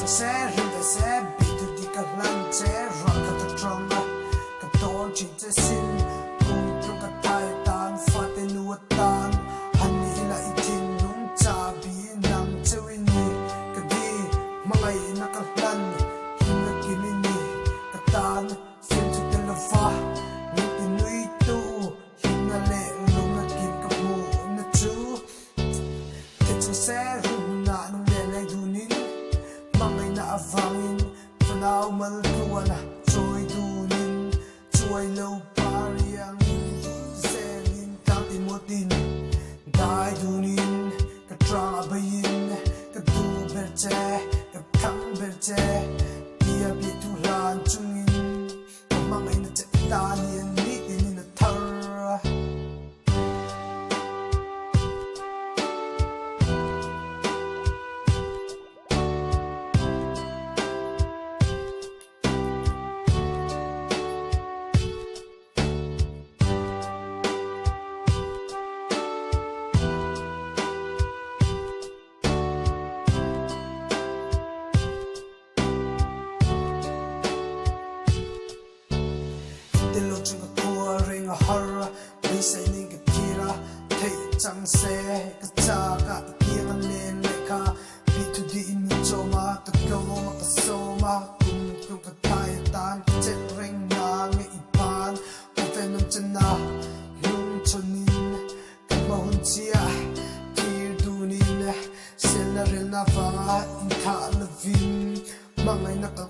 xe rừng để xe bị từ đi cả lăn xe rock cả từ trong cả đón chỉ để xin cùng trong cả tai tan phát tên nuốt tan hành ni là itin nung cha bi nang chơi ni cả đi mangai na cả lăn hin na kimi ni cả tan phim từ tên là pha ni tin nuôi tu hin na lệ lung na kim cả mu na chú thế cho xe rừng na nung lệ lệ du nín mangai na avangin phao mal kuana trôi dunin trôi lâu pariang selin tanti motin dai dunin ka tra bayin ka du berche ka khang berche dia bi tu lan chungin mangai na ta nian ni in na thar lo chung ka tua ring a har we say ning ka tira thei chang se ka cha ka kiang an len le ka bi tu di in choma ka go ma ka so ma kum tu ka tai tan chen ring na nge ipan ko fenom chana yung chonin ka mahun chia tir dunin sel na rel na fa in tha la vin mangai na ka